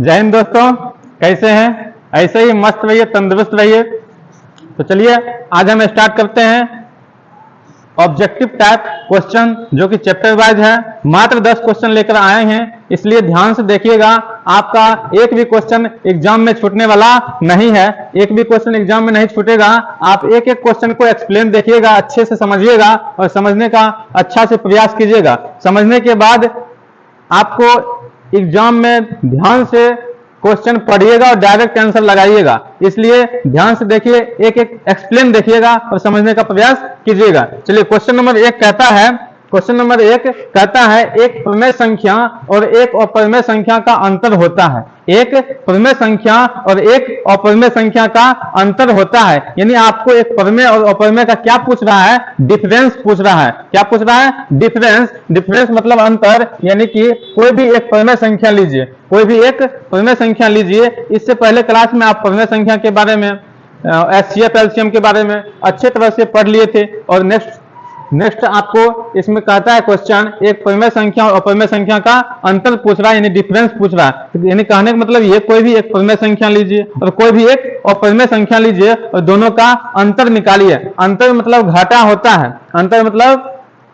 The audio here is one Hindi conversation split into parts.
जय हिंद दोस्तों, कैसे हैं? ऐसे ही मस्त रहिए, तंदुरुस्त रहिए। तो चलिए आज हम स्टार्ट करते हैं ऑब्जेक्टिव टाइप क्वेश्चन, जो कि चैप्टर वाइज है। मात्र 10 क्वेश्चन लेकर आए हैं, इसलिए ध्यान से देखिएगा। आपका एक भी क्वेश्चन एग्जाम में छूटने वाला नहीं है, एक भी क्वेश्चन एग्जाम में नहीं छूटेगा। आप एक एक क्वेश्चन को एक्सप्लेन देखिएगा, अच्छे से समझिएगा और समझने का अच्छा से प्रयास कीजिएगा। समझने के बाद आपको एग्जाम में ध्यान से क्वेश्चन पढ़िएगा और डायरेक्ट आंसर लगाइएगा। इसलिए ध्यान से देखिए, एक एक एक्सप्लेन देखिएगा और समझने का प्रयास कीजिएगा। चलिए क्वेश्चन नंबर 1 कहता है एक प्रमेय संख्या और एक अपरिमेय संख्या का अंतर होता है। एक प्रमेय संख्या और एक अपरिमेय संख्या का अंतर होता है, यानी आपको एक प्रमेय और अपरिमेय का क्या पूछ रहा है? डिफरेंस पूछ रहा है। क्या पूछ रहा है? डिफरेंस। डिफरेंस मतलब अंतर, यानी कि कोई भी एक प्रमेय संख्या लीजिए, कोई भी एक प्रमेय संख्या लीजिए। इससे पहले क्लास में आप प्रमेय संख्या के बारे में, एचसीएफ एलसीएम के बारे में अच्छे तरह से पढ़ लिए थे। और नेक्स्ट आपको इसमें कहता है क्वेश्चन, एक प्रमेय संख्या और अपरिमेय संख्या का अंतर पूछ रहा है, यानी डिफरेंस पूछ रहा है। यानी कहने का मतलब ये, कोई भी एक प्रमेय संख्या लीजिए और कोई भी एक अपरिमेय संख्या लीजिए और दोनों का अंतर निकालिए। अंतर मतलब घटा होता है, अंतर मतलब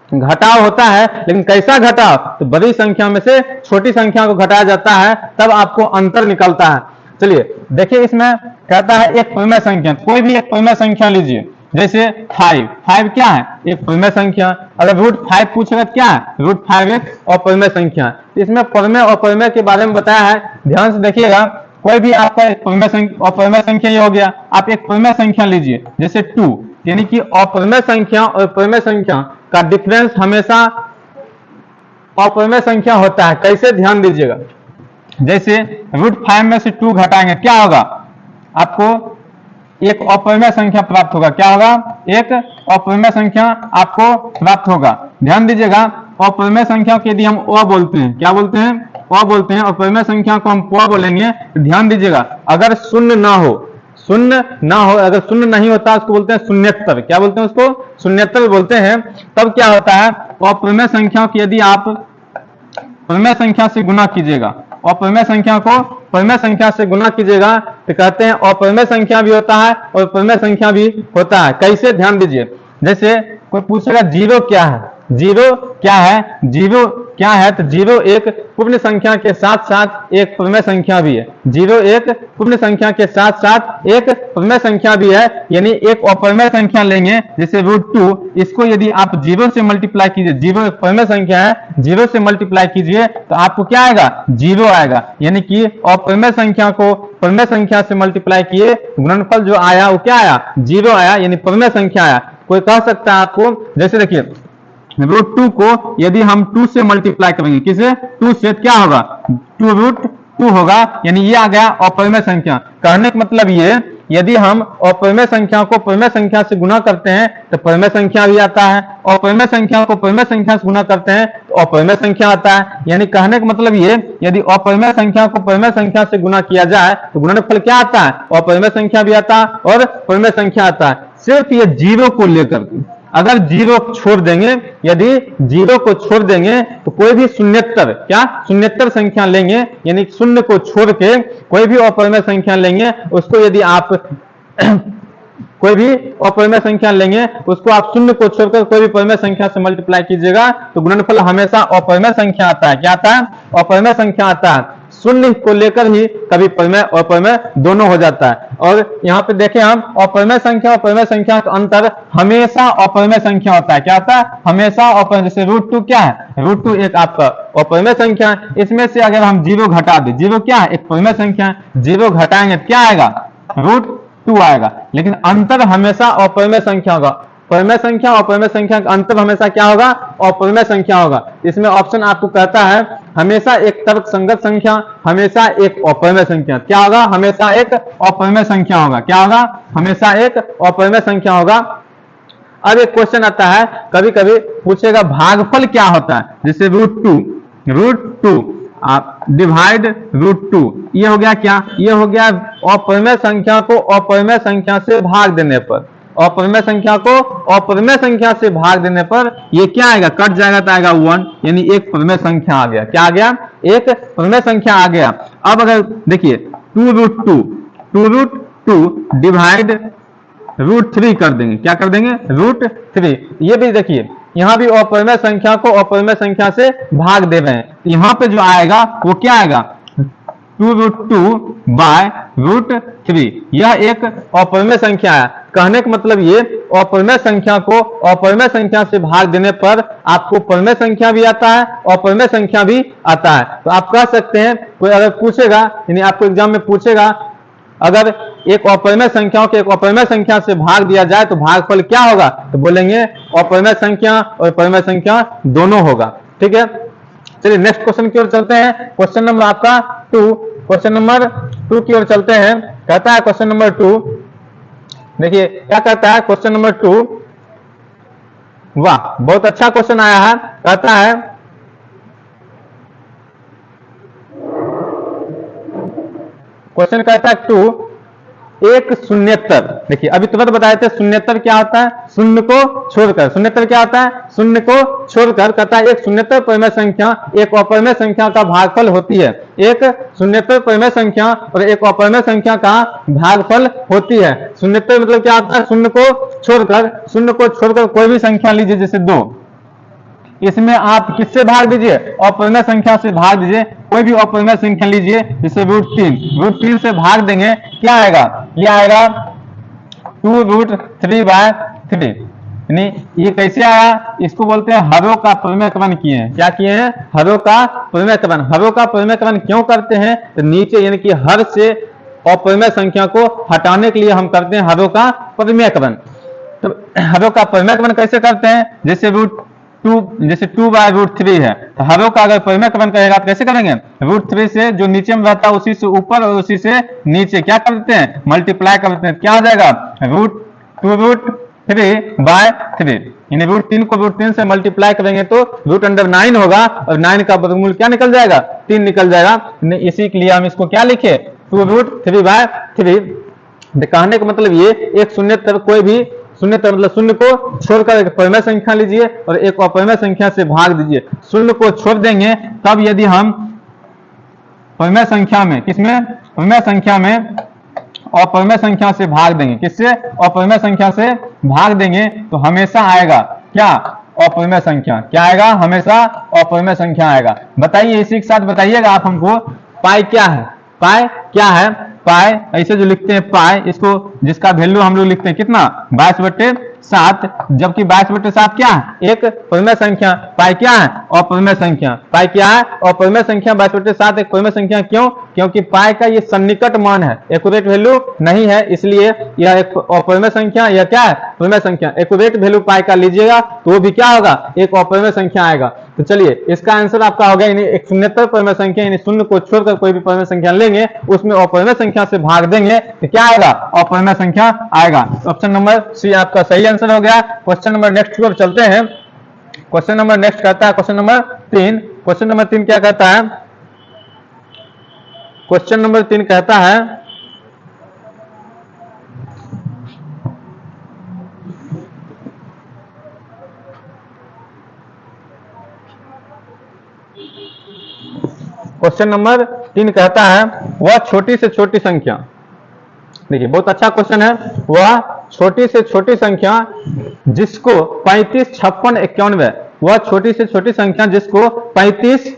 घटाव होता है, लेकिन कैसा घटाव? तो बड़ी संख्या में से छोटी संख्या को घटाया जाता है, तब आपको अंतर निकलता है। चलिए देखिए, इसमें कहता है एक प्रमेय संख्या, कोई भी एक प्रमेय संख्या लीजिए, जैसे 5 क्या है? एक प्रमेय संख्या। अगर √5 पूछेगा क्या है? √5 एक अपरिमेय संख्या। इसमें प्रमेय और अपरिमेय के बारे में बताया है, ध्यान से देखिएगा। कोई भी आपका अपरिमेय संख्या ये हो गया। आप एक प्रमेय संख्या लीजिए, जैसे 2, यानी कि अपरिमेय संख्या और प्रमेय संख्या का डिफरेंस हमेशा अपरिमेय संख्या होता है। कैसे? ध्यान दीजिएगा। जैसे √5 में से 2 घटाएंगे, क्या होगा? आपको एक अपरिमेय संख्या प्राप्त होगा। क्या होगा? एक अपरिमेय संख्या आपको प्राप्त होगा। ध्यान दीजिएगा, अपरिमेय संख्या को यदि हम अ बोलते हैं, क्या बोलते हैं? अ बोलते हैं। अपरिमेय संख्या को हम प बोलेंगे। ध्यान दीजिएगा, अगर शून्य ना हो, अगर शून्य नहीं होता, उसको बोलते हैं शून्यत्तर। क्या बोलते हैं उसको? शून्यत्तर बोलते हैं। तब क्या होता है? अपरिमेय संख्या को यदि आप प्रमेय संख्या से गुना कीजिएगा, अपरिमेय संख्या को प्रमेय संख्या से गुना कीजिएगा, तो कहते हैं अपरिमेय संख्या भी होता है और प्रमेय संख्या भी होता है। कैसे? ध्यान दीजिए। जैसे कोई पूछेगा 0 क्या है? 0 क्या है? 0 क्या है? तो 0 एक पूर्ण संख्या के साथ साथ एक प्रमेय संख्या भी है। 0 एक पूर्ण संख्या के साथ साथ एक प्रमेय संख्या भी है, यानी एक अपरिमेय संख्या लेंगे, जैसे √2। इसको यदि आप 0 से मल्टीप्लाई कीजिए, 0 एक प्रमेय संख्या है, 0 से मल्टीप्लाई कीजिए तो आपको क्या आएगा? 0 आएगा। यानी कि अपरिमेय संख्या को प्रमेय संख्या से मल्टीप्लाई किए, गुणनफल जो आया वो क्या आया? 0 आया, यानी प्रमेय संख्या आया। कोई कह सकता है आपको, जैसे देखिए √2 को यदि हम 2 से मल्टीप्लाई करेंगे, किसे? 2 से, क्या होगा? 2√2 होगा, यानी ये आ गया अपरिमेय संख्या। कहने का मतलब ये, यदि हम अपरिमेय संख्या को प्रमेय संख्या से गुना करते हैं तो प्रमेय संख्या भी आता है, अपरिमेय संख्या को प्रमेय संख्या से गुना करते हैं तो अपरिमेय संख्या आता है। यानी कहने का मतलब ये, यदि अपरिमेय संख्या को प्रमेय संख्या से गुना किया जाए तो गुणनफल क्या आता है? अपरिमेय संख्या भी आता है और प्रमेय संख्या आता है। सिर्फ ये 0 को लेकर के, अगर 0 छोड़ देंगे, यदि 0 को छोड़ देंगे तो कोई भी शून्यत्तर, क्या? शून्यत्तर संख्या लेंगे, यानी शून्य को छोड़ के कोई भी अपरिमेय संख्या लेंगे, उसको यदि आप कोई भी अपरिमेय संख्या लेंगे, उसको आप शून्य को छोड़कर कोई भी परिमेय संख्या से मल्टीप्लाई कीजिएगा तो गुणनफल हमेशा अपरिमेय संख्या आता है। क्या आता है? अपरिमेय संख्या आता है। शून्य को लेकर ही कभी परिमेय और अपरिमेय दोनों हो जाता है। और यहाँ पे देखें हम, अपरिमेय संख्या और परिमेय संख्या का अंतर हमेशा अपरिमेय संख्या होता है। क्या होता है? हमेशा अपरिमेय। जैसे √2 क्या है? √2 एक आपका अपरिमेय संख्या है। इसमें से अगर हम 0 घटा दें, 0 क्या है? एक परिमेय संख्या है, 0 घटाएंगे क्या आएगा? √2 आएगा। लेकिन अंतर हमेशा अपरिमेय संख्या होगा। परिमेय संख्या और अपरिमेय संख्या का अंतर हमेशा क्या होगा? अपरिमेय संख्या होगा। इसमें ऑप्शन आपको कहता है हमेशा एक तर्क संगत संख्या, हमेशा एक अपरिमेय संख्या। क्या होगा? हमेशा एक अपरिमेय संख्या होगा। क्या होगा? हमेशा एक अपरिमेय संख्या होगा। अब एक क्वेश्चन आता है, कभी कभी पूछेगा भागफल क्या होता है? जैसे √2 आप डिवाइड √2, ये हो गया क्या? ये हो गया अपरिमेय संख्या को अपरिमेय संख्या से भाग देने पर। अपरिमेय संख्या को अपरिमेय संख्या से भाग देने पर ये क्या आएगा, कट जाएगा तो आएगा 1, यानी एक परिमेय संख्या आ गया। क्या आ गया, एक परिमेय संख्या आ गया। अब अगर देखिए 2√2 डिवाइड √3 कर देंगे, क्या कर देंगे, √3। ये भी देखिए यहाँ भी अपरिमेय संख्या को अपरिमेय संख्या से भाग दे रहे हैं, यहाँ पे जो आएगा वो क्या आएगा, 2√2/√3। यह एक अपरिमेय संख्या है। कहने का मतलब ये अपरिमेय संख्या को अपरिमेय संख्या से भाग देने पर आपको परिमेय संख्या भी आता है, अपरिमेय संख्या भी आता है। तो आप कह सकते हैं, कोई अगर पूछेगा, यानी आपको एग्जाम में पूछेगा, अगर एक अपरिमेय संख्याओं के एक अपरिमेय संख्या से भाग दिया जाए तो भागफल क्या होगा, तो बोलेंगे अपरिमेय संख्या और परिमेय संख्या दोनों होगा। ठीक है, चलिए नेक्स्ट क्वेश्चन की ओर चलते हैं। क्वेश्चन नंबर आपका 2, क्वेश्चन नंबर 2 की ओर चलते हैं। कहता है क्वेश्चन नंबर 2, देखिए क्या कहता है क्वेश्चन नंबर 2। वाह, बहुत अच्छा क्वेश्चन आया है। कहता है क्वेश्चन कहता है 2, एक शून्येतर। देखिए अभी तुरंत बताए थे शून्येतर क्या होता है, शून्य को छोड़कर। शून्येतर क्या होता है, शून्य को छोड़कर। कहता है एक शून्येतर परिमेय संख्या एक अपरिमेय संख्या का भागफल होती है। एक शून्येतर परिमेय संख्या और एक अपरिमेय संख्या का भागफल होती है। शून्येतर मतलब क्या होता है, शून्य को छोड़कर। शून्य को छोड़कर कोई भी संख्या लीजिए, जैसे 2, इसमें आप किससे भाग दीजिए, अपरिमेय संख्या से भाग दीजिए। कोई भी अपरिमेय संख्या लीजिए, जैसे √3 से भाग देंगे, क्या आएगा, ये आएगा 2√3/3। यानी ये कैसे आया, इसको बोलते हैं हरों का परिमेयकरण किए हैं। क्या किए हैं, हरों का परिमेयकरण। हरों का परिमेयकरण क्यों करते हैं, तो नीचे यानी कि हर से अपरिमेय संख्या को हटाने के लिए हम करते हैं हरों का परिमेयकरण। तो हरों का परिमेयकरण कैसे करते हैं, जैसे जैसे 2/√3 है, तो हरों का अगर परिमेयकरण करेगा तो कैसे करेंगे, √3 से जो नीचे में रहता है उसी से ऊपर और उसी से नीचे क्या करते हैं, मल्टीप्लाई करते हैं। क्या हो जाएगा, √2√3/3। यानी √3 को √3 से मल्टीप्लाई करेंगे तो √9 होगा और 9 का वर्गमूल क्या निकल जाएगा, 3 निकल जाएगा। इसी के लिए हम इसको क्या लिखे, 2√3/3। कहने का मतलब ये एक शून्येतर, कोई भी शून्येतर मतलब शून्य को छोड़कर एक परिमेय संख्या लीजिए और एक अपरिमेय संख्या से भाग दीजिए। शून्य को छोड़ देंगे तब यदि हम परिमेय संख्या में, किसमें, परिमेय संख्या में अपरिमेय संख्या से भाग देंगे, किससे, अपरिमेय संख्या से भाग देंगे, तो हमेशा आएगा क्या, अपरिमेय संख्या। क्या आएगा, हमेशा अपरिमेय संख्या आएगा। बताइए, इसी के साथ बताइएगा आप हमको, पाई क्या है, पाई क्या है, पाई ऐसे जो लिखते हैं पाई, इसको जिसका वैल्यू हम लोग लिखते हैं कितना, 22/7, जबकि 22/7 क्या है, एक परिमेय संख्या। पाई क्या है, अपरिमेय संख्या। पाई क्या है, अपरिमेय संख्या। 22/7 एक परिमेय संख्या। क्यों, क्योंकि पाई का ये सन्निकट मान है, एक्यूरेट वैल्यू नहीं है, इसलिए यह एक अपरिमेय संख्या। यह क्या है, परिमेय संख्या। एक्यूरेट वैल्यू पाई का लीजिएगा तो वो भी क्या होगा, एक अपरिमेय संख्या आएगा। तो चलिए इसका आंसर आपका हो गया, यानी एक शून्येतर परिमेय संख्या, यानी शून्य को छोड़कर कोई भी परिमेय संख्या लेंगे, उसमें अपरिमेय संख्या से भाग देंगे तो क्या आएगा, अपरिमेय संख्या आएगा। ऑप्शन नंबर सी आपका सही आंसर हो गया। क्वेश्चन नंबर नेक्स्ट की ओर चलते हैं। क्वेश्चन नंबर नेक्स्ट कहता है क्वेश्चन नंबर 3। क्वेश्चन नंबर 3 क्या कहता है, क्वेश्चन नंबर 3 कहता है, क्वेश्चन नंबर 3 कहता है, वह छोटी से छोटी संख्या। देखिए बहुत अच्छा क्वेश्चन है। वह छोटी से छोटी संख्या जिसको 35, 56, 91, वह छोटी से छोटी संख्या जिसको 35,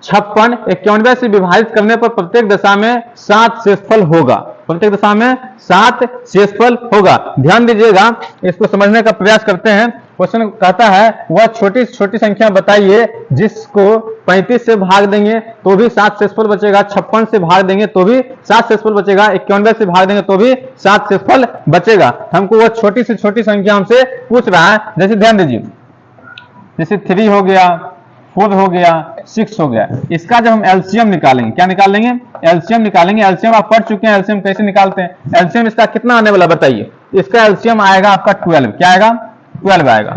56, 91 से विभाजित करने पर प्रत्येक दशा में 7 शेषफल होगा। प्रत्येक दशा में 7 शेषफल होगा। ध्यान दीजिएगा, इसको समझने का प्रयास करते हैं। क्वेश्चन कहता है, वह छोटी छोटी संख्या बताइए जिसको 35 से भाग देंगे तो भी 7 शेषफल बचेगा, 56 से भाग देंगे तो भी 7 शेषफल बचेगा, 91 से भाग देंगे तो भी 7 शेषफल बचेगा। हमको वह छोटी से छोटी संख्या हमसे पूछ रहा है। जैसे ध्यान दीजिए, जैसे 3 हो गया, 4 हो गया, 6 हो गया। इसका जब हम एलसीएम निकालेंगे, क्या निकालेंगे, एलसीएम निकालेंगे। एलसीएम आप पढ़ चुके हैं, एलसीएम कैसे निकालते हैं। एलसीएम इसका कितना आने वाला बताइए, इसका एलसीएम आएगा आपका 12। क्या आएगा, 12 आएगा।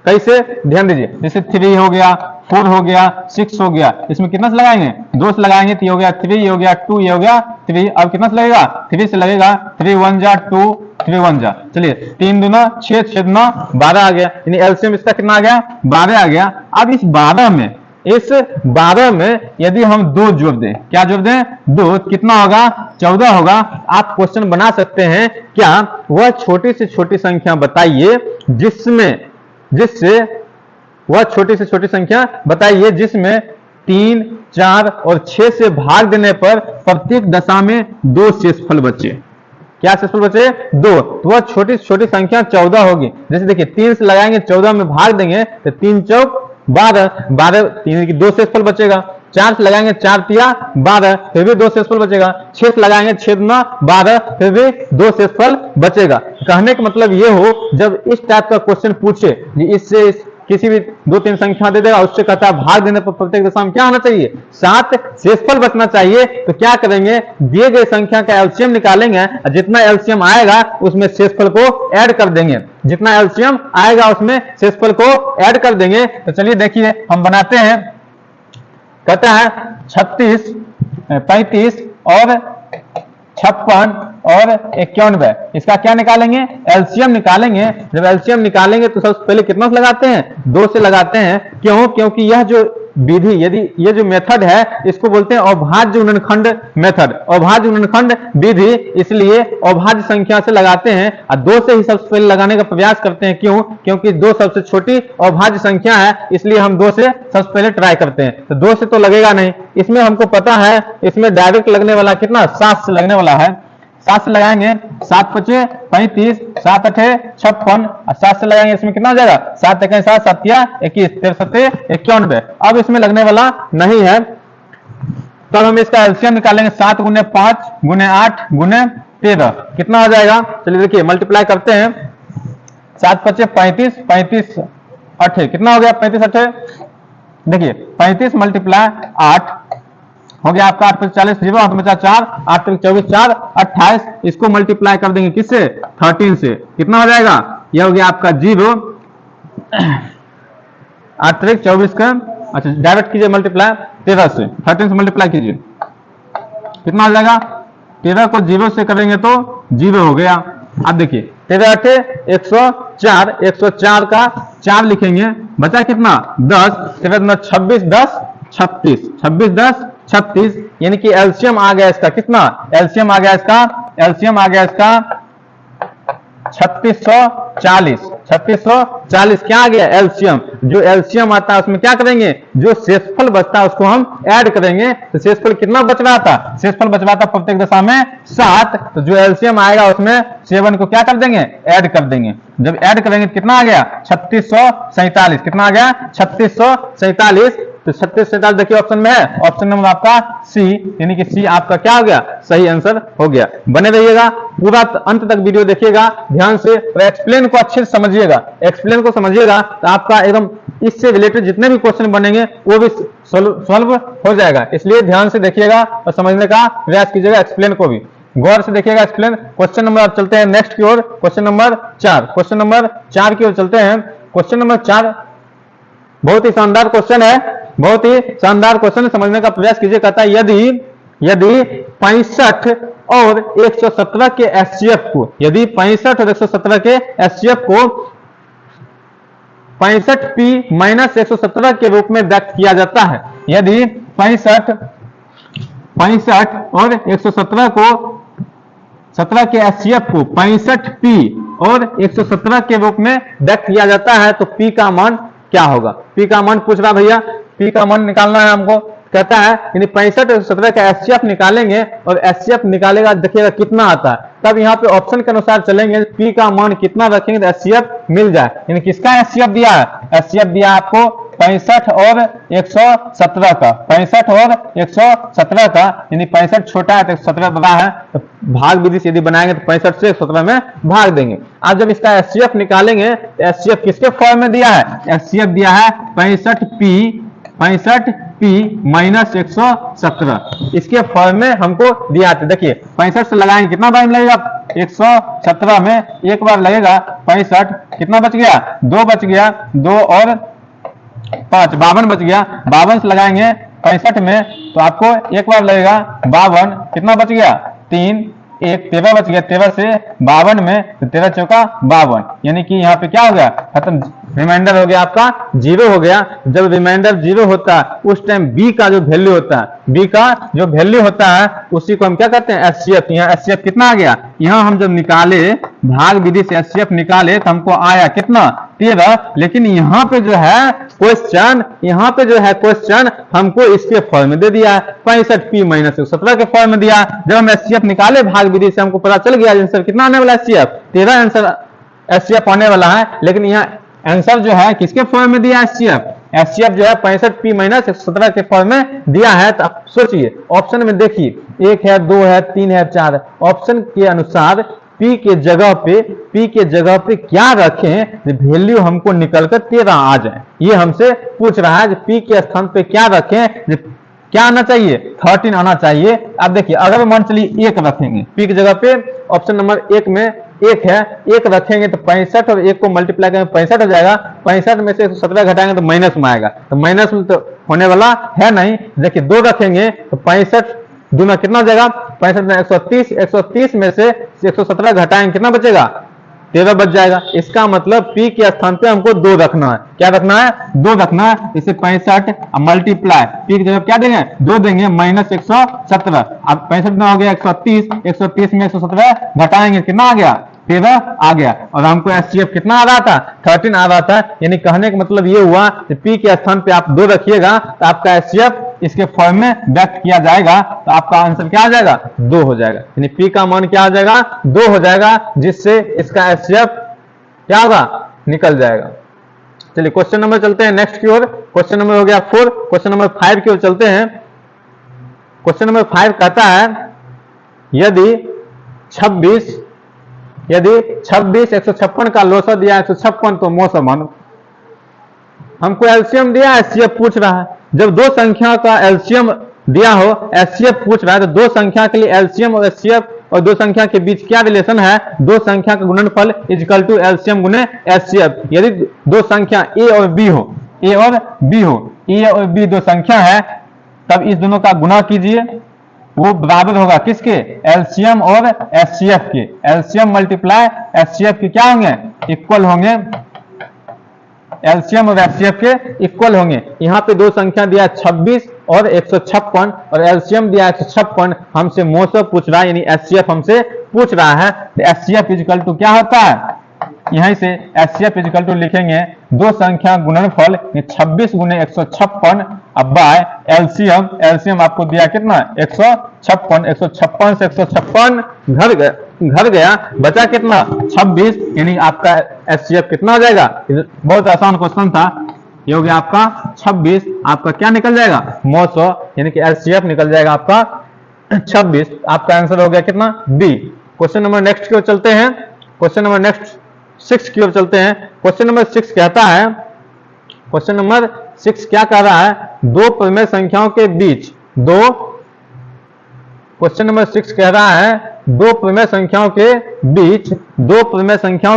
कैसे, ध्यान दीजिए, जैसे 3 हो गया, 4 हो गया, 6 हो गया, इसमें कितना से लगाएंगे, 2 से लगाएंगे तो ये हो गया 3, ये हो गया 2, ये हो गया 3। अब कितना से लगेगा, 3 से लगेगा, 3 1 जा 2, 3 जा, चलिए 3 दूना 6, 6 दूना 12 आ गया, यानी एलसीएम इसका कितना आ गया 12 आ गया। अब इस 12 में यदि हम 2 जोड़ दें, क्या जोड़ दें 2, कितना होगा 14 होगा। आप क्वेश्चन बना सकते हैं क्या, वह छोटी से छोटी संख्या बताइए जिसमें 3, 4 और 6 से भाग देने पर प्रत्येक दशा में 2 शेषफल बचे। क्या शेषफल बचे 2, तो वह छोटी छोटी संख्या 14 होगी। जैसे देखिए 3 से लगाएंगे 14 में भाग देंगे तो 3 चौक 12, 3 की 2 शेषफल बचेगा। 4 से लगाएंगे 4 तिया 12, फिर भी 2 शेषफल बचेगा। 6 से लगाएंगे 6 दूना 12, फिर भी 2 शेषफल बचेगा। कहने का मतलब ये हो, जब इस टाइप का क्वेश्चन पूछे, इससे किसी भी 2-3 संख्या दे देगा, उससे कहता है भाग देने पर प्रत्येक दशा में क्या होना चाहिए 7 शेषफल बचना चाहिए। तो क्या करेंगे, दिए गए संख्या का एलसीएम निकालेंगे, जितना एलसीएम आएगा उसमें शेषफल को ऐड कर देंगे, जितना एलसीएम आएगा उसमें शेषफल को ऐड कर देंगे। तो चलिए देखिए हम बनाते हैं, कहता है 36, 35 और 56 और 91, इसका क्या निकालेंगे एलसीएम निकालेंगे। जब एलसीएम निकालेंगे तो सबसे पहले कितना से लगाते हैं 2 से लगाते हैं। क्यों, क्योंकि यह जो विधि, यदि ये जो मेथड है इसको बोलते हैं अभाज्य गुणनखंड मेथड, अभाज्य गुणनखंड विधि, इसलिए अभाज्य संख्या से लगाते हैं और 2 से ही सबसे पहले लगाने का प्रयास करते हैं। क्यों, क्योंकि 2 सबसे छोटी अभाज्य संख्या है, इसलिए हम 2 से सबसे पहले ट्राई करते हैं। तो 2 से तो लगेगा नहीं, इसमें हमको पता है इसमें डायरेक्ट लगने वाला कितना 7 से लगने वाला है। 7 से लगाएंगे 7 5 35, 7 8 56 और 7 से लगाएंगे इसमें कितना हो जाएगा 7 1 7 7 21 63 91। अब इसमें लगने वाला नहीं है, तब हम इसका एलसीएम निकालेंगे। 7 गुने 5 गुने 8 गुने 13 कितना हो जाएगा, चलिए देखिए मल्टीप्लाई करते हैं। 7 5 35, 35 8 कितना हो गया 35 8, देखिए 35 मल्टीप्लाई 8 हो गया आपका 8 40 0 8 बचा 4 8 24 4 28, इसको मल्टीप्लाई कर देंगे किससे 13 से, कितना हो जाएगा यह हो गया आपका 0 8 24 का, अच्छा डायरेक्ट कीजिए मल्टीप्लाई 13 से, 13 से मल्टीप्लाई कीजिए कितना हो जाएगा, 13 को 0 से करेंगे तो 0 हो गया। अब देखिए 13 8 104, 104 का 4 लिखेंगे, बचा कितना 10, 13 26 10 36, 26 10 36, यानी कि एलसीएम आ गया इसका कितना, एलसीएम आ गया इसका 3640, 3640 क्या आ गया एलसीएम। जो एलसीएम आता है उसमें क्या करेंगे, जो शेषफल बचता है उसको हम ऐड करेंगे। तो शेषफल कितना बच रहा था, शेषफल बच रहा था प्रत्येक दशा में 7, तो जो एलसीएम आएगा उसमें 7 को क्या कर देंगे ऐड कर देंगे। जब ऐड करेंगे तो कितना आ गया 3647, कितना आ गया 3647। तो 3647 देखिए ऑप्शन में है, ऑप्शन नंबर आपका सी, यानी कि सी आपका क्या हो गया सही आंसर हो गया। बने रहिएगा, पूरा अंत तक वीडियो देखिएगा ध्यान से और एक्सप्लेन को अच्छे से समझिएगा। एक्सप्लेन को समझिएगा तो आपका एकदम इससे रिलेटेड जितने भी क्वेश्चन बनेंगे वो भी सॉल्व हो जाएगा। इसलिए ध्यान से देखिएगा और समझने का प्रयास कीजिएगा, एक्सप्लेन को भी गौर से देखिएगा एक्सप्लेन। क्वेश्चन नंबर आप चलते हैं नेक्स्ट की ओर, क्वेश्चन नंबर 4, क्वेश्चन नंबर 4 की ओर चलते हैं। क्वेश्चन नंबर 4 बहुत ही शानदार क्वेश्चन है, बहुत ही शानदार क्वेश्चन समझने का प्रयास कीजिए। कहता है यदि 65 और 117 के एचसीएफ को, यदि 65 और 117 के एचसीएफ को 65p माइनस 117 के रूप में व्यक्त किया जाता है, यदि 65 और 117 को 17 के एचसीएफ को 65p और 117 के रूप में व्यक्त किया जाता है तो p का मान क्या होगा। p का मान पूछ रहा भैया, p का मान निकालना है हमको। कहता है यानी 65 और 17 का एचसीएफ निकालेंगे और एचसीएफ निकालेगा देखिएगा कितना आता है, तब यहाँ पे ऑप्शन के अनुसार चलेंगे p का मान कितना रखेंगे तो एचसीएफ मिल जाए। यानी किसका एचसीएफ दिया है, एचसीएफ दिया आपको 65 और 117 का, 65 और 117 का, यानी 65 छोटा है तो 117 बड़ा है, तो भाग विधि से यदि बनाएंगे तो 65 से 117 में भाग देंगे। आज जब इसका एचसीएफ निकालेंगे तो एचसीएफ किसके फॉर्म में दिया है, एचसीएफ दिया है 65p माइनस 117, इसके फॉर्म में हमको दिया था। देखिए 65 से लगाएंगे कितना टाइम लगेगा 117 में एक बार लगेगा 65, कितना बच गया 2 बच गया, 2 और 5 52 बच गया। 52 से लगाएंगे 65 में तो आपको एक बार लगेगा 52, कितना बच गया 3, एक 13 बच गया, 13 से 52 में, तो 13 चौका 52, यानी कि यहाँ पे क्या हो गया, खत्म, रिमाइंडर हो गया आपका 0 हो गया। जब रिमाइंडर 0 होता है उस टाइम बी का जो वैल्यू होता है, बी का जो वैल्यू होता है उसी को हम क्या कहते हैं, एचसीएफ। यहाँ एचसीएफ कितना आ गया, यहाँ हम जब निकाले भाग विधि से एचसीएफ निकाले तो हमको आया कितना, 13। लेकिन यहाँ पे जो है क्वेश्चन, यहाँ पे जो है क्वेश्चन हमको इसके फॉर्म में दे दिया है, 65p माइनस 117 के फॉर्म में दिया। जब हम एचसीएफ निकाले भाग विधि से हमको पता चल गया आंसर कितना आने वाला है, एचसीएफ 13 आंसर एचसीएफ आने वाला है। लेकिन यहाँ आंसर जो है किसके फॉर्म में दिया, एचसीएफ, एचसीएफ जो है 65p माइनस 117 के फॉर्म में दिया है। तो आप सोचिए ऑप्शन में देखिए, 1 है, 2 है, 3 है, 4 है, ऑप्शन के अनुसार P के जगह पे क्या रखें वैल्यू हमको निकलकर 13 आ जाए, ये हमसे पूछ रहा है। P के स्थान पे क्या रखें, क्या आना चाहिए, 13 आना चाहिए। अब देखिए अगर मान चलिए 1 रखेंगे P की जगह पे, ऑप्शन नंबर 1 में 1 है, 1 रखेंगे तो 65 और 1 को मल्टीप्लाई करेंगे 65 हो जाएगा, 65 में से 117 घटाएंगे तो माइनस में आएगा, तो माइनस में तो होने वाला है नहीं। देखिए 2 रखेंगे तो 65 दूना कितना हो जाएगा, 65 में 130, 130 में से 117 घटाएंगे कितना बचेगा, 13 बच जाएगा। इसका मतलब P के स्थान पे हमको 2 रखना है, क्या रखना है, 2 रखना है। इसे 65 मल्टीप्लाई P की जगह क्या देंगे, 2 देंगे, माइनस 117। अब 65 में हो गया 130, 130 में 117 घटाएंगे कितना आ गया, 13 आ गया। और हमको एचसीएफ कितना आ रहा था, 13 आ रहा था। यानी कहने का मतलब ये हुआ कि P के स्थान पे आप 2 रखिएगा तो आपका एचसीएफ इसके फॉर्म में व्यक्त किया जाएगा, तो आपका आंसर क्या आ जाएगा, 2 हो जाएगा। यानी P का मान क्या आ जाएगा, 2 हो जाएगा, जिससे इसका एचसीएफ क्या होगा, निकल जाएगा। चलिए क्वेश्चन नंबर चलते हैं नेक्स्ट की ओर। क्वेश्चन नंबर हो गया 4, क्वेश्चन नंबर 5 की ओर चलते हैं। क्वेश्चन नंबर 5 कहता है यदि 26 156 का लोसा दिया 156 तो मौसम मानो। हमको एलसीएम दिया, एचसीएफ पूछ रहा है। जब 2 संख्या का एलसीएम दिया हो, एचसीएफ पूछ रहा है, तो 2 संख्या के लिए एलसीएम और एचसीएफ और 2 संख्या के बीच क्या रिलेशन है, 2 संख्या का गुणनफल इक्वल टू एलसीएम गुने एचसीएफ। यदि 2 संख्या ए और बी हो, ए और बी 2 संख्या है, तब इस दोनों का गुना कीजिए, वो बराबर होगा किसके, एलसीएम और एचसीएफ के। एलसीएम मल्टीप्लाई एचसीएफ के क्या होंगे, इक्वल होंगे, एलसीएम और एचसीएफ के इक्वल होंगे। यहाँ पे 2 संख्या दिया 26 और 156 और एलसीएम दिया 156, हमसे मौसम पूछ रहा है, यानी एचसीएफ हमसे पूछ रहा है। तो एचसीएफ इक्वल टू क्या होता है, यहीं से एचसीएफ इक्वल टू लिखेंगे 2 संख्या गुणनफल 26 गुने 156 अब बाय एलसीएम आपको दिया कितना, 156, 156 से 156 घर गया, बचा कितना 26, यानी आपका एचसीएफ कितना हो जाएगा। बहुत आसान क्वेश्चन था, ये हो गया आपका 26, आपका क्या निकल जाएगा, 900, यानी कि एचसीएफ निकल जाएगा आपका 26। आपका आंसर हो गया कितना, बी। क्वेश्चन नंबर नेक्स्ट की ओर चलते हैं। क्वेश्चन नंबर नेक्स्ट 6 की ओर चलते हैं। क्वेश्चन नंबर 6 कहता है, क्वेश्चन नंबर 6 क्या कह रहा है, 2 परिमेय संख्याओं के बीच क्वेश्चन नंबर 6 कह रहा है 2 परिमेय संख्याओं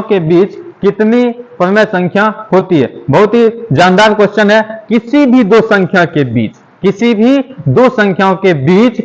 के बीच कितनी परिमेय संख्या होती है। बहुत ही जानदार क्वेश्चन है। किसी भी 2 संख्याओं के बीच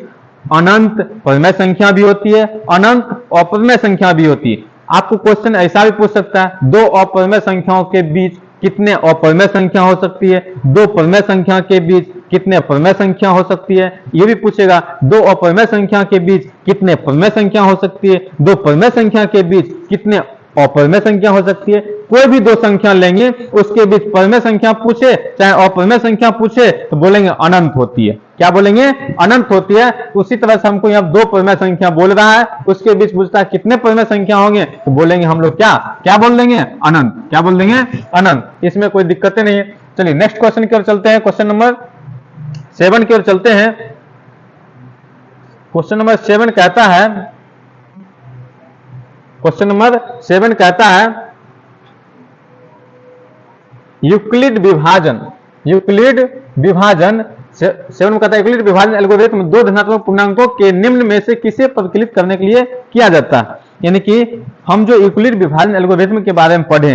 अनंत परिमेय संख्या भी होती है, अनंत अपरिमेय संख्या भी होती है। आपको क्वेश्चन ऐसा भी पूछ सकता है, 2 अपरिमेय संख्याओं के बीच कितने अपरिमेय संख्या हो सकती है, 2 परिमेय संख्या के बीच कितने परिमेय संख्या हो सकती है, ये भी पूछेगा। 2 अपरिमेय संख्या के बीच कितने परिमेय संख्या हो सकती है, 2 परिमेय संख्या के बीच कितने अपरिमेय संख्या हो सकती है। कोई भी 2 संख्या लेंगे, उसके बीच परिमेय संख्या पूछे चाहे अपरिमेय संख्या पूछे तो बोलेंगे अनंत होती है। क्या बोलेंगे, अनंत होती है। उसी तरह से हमको यहाँ 2 परिमेय संख्या बोल रहा है, उसके बीच पूछता है कितने परिमेय संख्या होंगे, तो बोलेंगे हम लोग क्या बोल देंगे, अनंत। क्या बोल देंगे, अनंत। इसमें कोई दिक्कतें नहीं है। चलिए नेक्स्ट क्वेश्चन की ओर चलते हैं। क्वेश्चन नंबर 7 की ओर चलते हैं। क्वेश्चन नंबर 7 कहता है, क्वेश्चन नंबर 7 कहता है यूक्लिड विभाजन 7 में कहता है यूक्लिड विभाजन एल्गोरिथम 2 धनात्मक पूर्णांकों के निम्न में से किसे परिकलित करने के लिए किया जाता है। यानी कि हम जो यूक्लिड विभाजन एल्गोरिथम के बारे में पढ़े,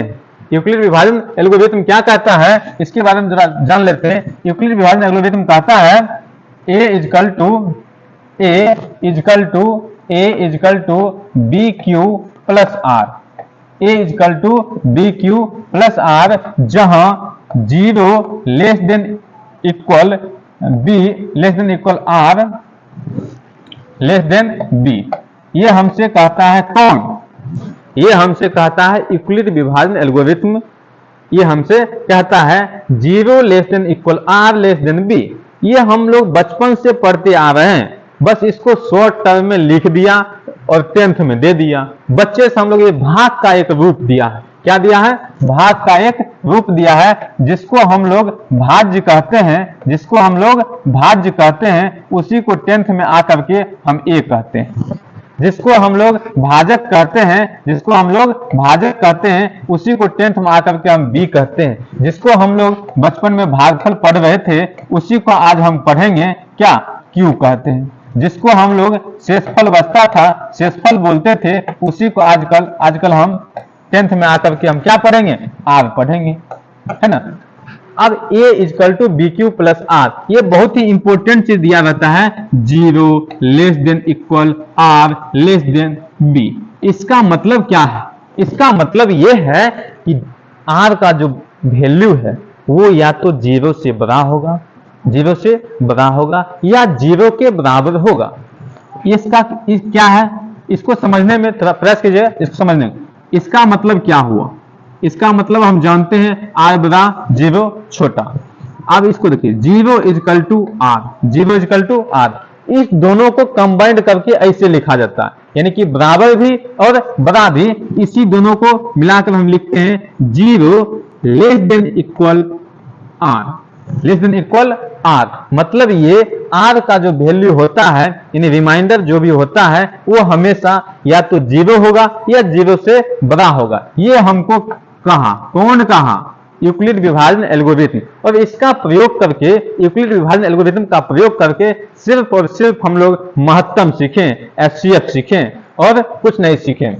यूक्लिड विभाजन एल्गोरिथम क्या कहता है इसके बारे में जरा जान लेते हैं। यूक्लिड विभाजन एल्गोरिथम कहता है a equal to a is equal to b q plus r, a is equal to b q plus r, जहां zero less than equal b less than equal are less than B. ये हमसे कहता है कौन? ये हमसे कहता है यूक्लिड विभाजन एल्गोरिथ्म। ये हमसे कहता है zero less than equal are less than B. ये हम लोग बचपन से पढ़ते आ रहे हैं, बस इसको शॉर्ट टर्म में लिख दिया और 10th में दे दिया। बच्चे से हम लोग ये भाग का एक रूप दिया है। क्या दिया है? भाग का एक रूप दिया है, जिसको हम लोग भाज्य कहते हैं, जिसको हम लोग भाज्य कहते हैं, उसी को 10th में आकर के हम ए कहते हैं। जिसको हम लोग भाजक कहते हैं, जिसको हम लोग भाजक कहते हैं, उसी को 10th में आकर के हम बी कहते हैं। जिसको हम लोग बचपन में भागफल पढ़ रहे थे, उसी को आज हम पढ़ेंगे क्या? क्यू कहते हैं। जिसको हम लोग शेषफल बचता था, शेषफल बोलते थे, उसी को आजकल हम 10th में आकर के हम क्या पढ़ेंगे? आर पढ़ेंगे, है ना। अब a is equal to b q plus r, ये बहुत ही इंपॉर्टेंट चीज दिया रहता है, zero less than equal are less than b. इसका मतलब क्या है? इसका मतलब ये है कि आर का जो वैल्यू है वो या तो जीरो से बड़ा होगा, जीरो से बड़ा होगा, या जीरो के बराबर होगा। क्या है? इसको समझने में थोड़ा प्रयास कीजिए, इसको समझने में। इसका मतलब क्या हुआ? इसका मतलब हम जानते हैं आर बड़ा जीरो छोटा। अब इसको देखिए, zero equal to R, zero equal to R, इस दोनों को कंबाइंड करके ऐसे लिखा जाता है, यानी कि बराबर भी और बड़ा भी, इसी दोनों को मिलाकर हम लिखते हैं zero less than equal are, less than equal R. मतलब ये आर का जो वैल्यू होता है, यानी रिमाइंडर जो भी होता है, वो हमेशा या तो जीरो होगा या जीरो से बड़ा होगा। ये हमको कहा, कौन कहा? यूक्लिड विभाजन एल्गोरिथम। और इसका प्रयोग करके, यूक्लिड विभाजन एल्गोरिथम का प्रयोग करके सिर्फ और सिर्फ हम लोग महत्तम सीखें, एचसीएफ सीखें और कुछ नहीं सीखें।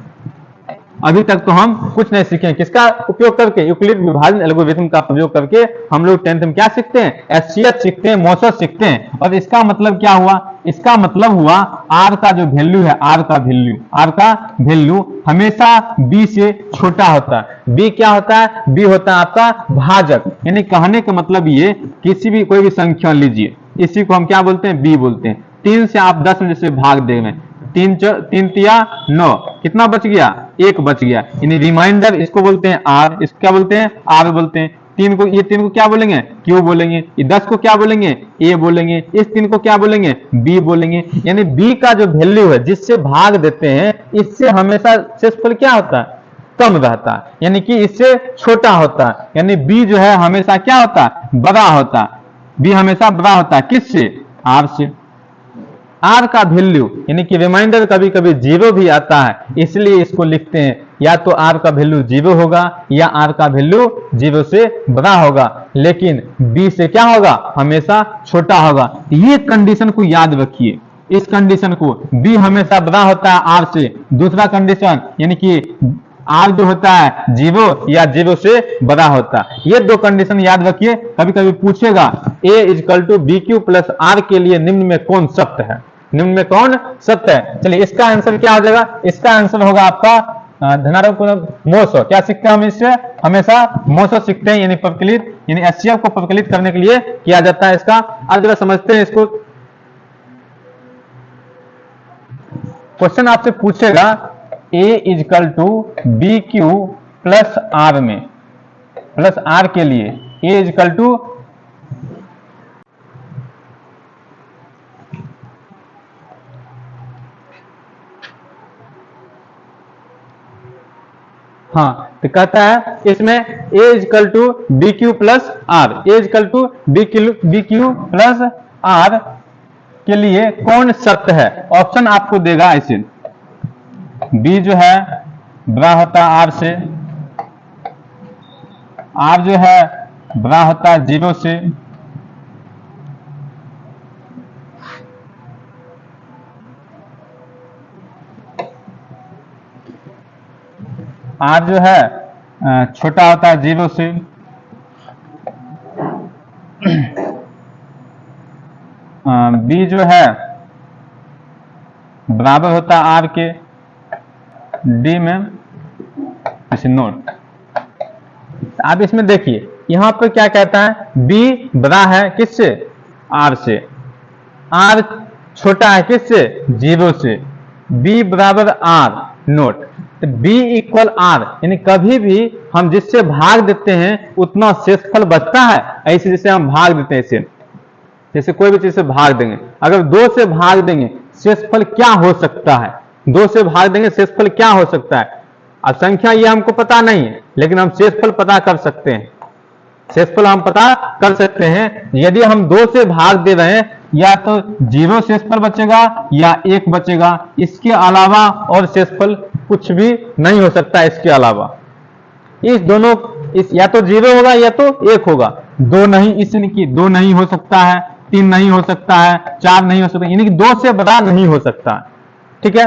अभी तक तो हम कुछ नहीं सीखे। किसका उपयोग करके? यूक्लिड विभाजन एल्गोरिथम का प्रयोग करके हम लोग 10th में क्या सीखते हैं? एचसीएफ सीखते हैं, मोसस सीखते हैं। और इसका मतलब क्या हुआ? इसका मतलब हुआ आर का जो वैल्यू है, आर का वैल्यू हमेशा बी से छोटा होता है। बी क्या होता है? बी होता है आपका भाजक। यानी कहने का मतलब ये, किसी भी कोई भी संख्या लीजिए, इसी को हम क्या बोलते हैं? बी बोलते हैं। 3 से आप 10 में से भाग दे रहे हैं, 3 तिया 9, कितना बच गया? 1 बच गया। यानी रिमाइंडर इसको बोलते हैं आर, इसको क्या बोलते हैं? आर बोलते हैं। 3 को, ये 3 को क्या बोलेंगे? क्यू बोलेंगे। ये 10 को क्या बोलेंगे? ए बोलेंगे। इस 3 को क्या बोलेंगे? बी बोलेंगे। यानी बी का जो वैल्यू है, जिससे भाग देते हैं, इससे हमेशा शेषफल क्या होता है? कम रहता है, यानी कि इससे छोटा होता है। यानी बी जो है हमेशा क्या होता है? बड़ा होता है। बी हमेशा बड़ा होता है, किससे? आर से। आर का वैल्यू, यानी कि रिमाइंडर कभी कभी जीरो भी आता है, इसलिए इसको लिखते हैं या तो आर का वैल्यू जीरो होगा या आर का वैल्यू जीरो से बड़ा होगा, लेकिन बी से क्या होगा? हमेशा छोटा होगा। ये कंडीशन को याद रखिए, इस कंडीशन को, बी हमेशा बड़ा होता है आर से। दूसरा कंडीशन, यानी कि आर जो होता है जीरो या जीरो से बड़ा होता है। ये दो कंडीशन याद रखिए। कभी कभी पूछेगा a is equal to b q plus r के लिए निम्न में कौन सत्य है? निम्न में कौन सत्य है? चलिए, इसका आंसर क्या हो जाएगा? इसका आंसर होगा आपका धनात्मक मोसो। क्या सीखते हैं हम इससे? हमेशा मोसो सीखते हैं, यानी प्रकलित, यानी एचसीएफ को प्रकलित करने के लिए किया जाता है इसका। अब जरा समझते हैं इसको। क्वेश्चन आपसे पूछेगा a is equal to b q plus r में, प्लस आर के लिए ए इजकल टू, हाँ, तो कहता है इसमें a is equal to b q plus r, a is equal to b q plus r के लिए कौन सत्य है? ऑप्शन आपको देगा ऐसे, बी जो है बड़ा होता है आर से, आर जो है बड़ा होता है जीरो से, आर जो है छोटा होता है जीरो से, बी जो है बराबर होता है आर के डी में इसे नोट। अब इसमें देखिए यहां पर क्या कहता है, बी बड़ा है किससे, आर से, आर छोटा है किससे, 0 से, बी बराबर आर नोट। तो बी इक्वल आर, यानी कभी भी हम जिससे भाग देते हैं उतना शेषफल बचता है। ऐसे जैसे हम भाग देते हैं, इसे जैसे कोई भी चीज से भाग देंगे, अगर 2 से भाग देंगे शेषफल क्या हो सकता है, 2 से भाग देंगे शेषफल क्या हो सकता है। अब संख्या ये हमको पता नहीं है, लेकिन हम शेषफल पता कर सकते हैं, शेषफल हम पता कर सकते हैं। यदि हम 2 से भाग दे रहे हैं, या तो 0 शेषफल बचेगा या 1 बचेगा, इसके अलावा और शेषफल कुछ भी नहीं हो सकता। इसके अलावा इस दोनों या तो 0 होगा या तो 1 होगा, 2 नहीं, इसलिए कि 2 नहीं हो सकता है, 3 नहीं हो सकता है, 4 नहीं हो सकता, यानी कि 2 से बड़ा नहीं हो सकता। ठीक है,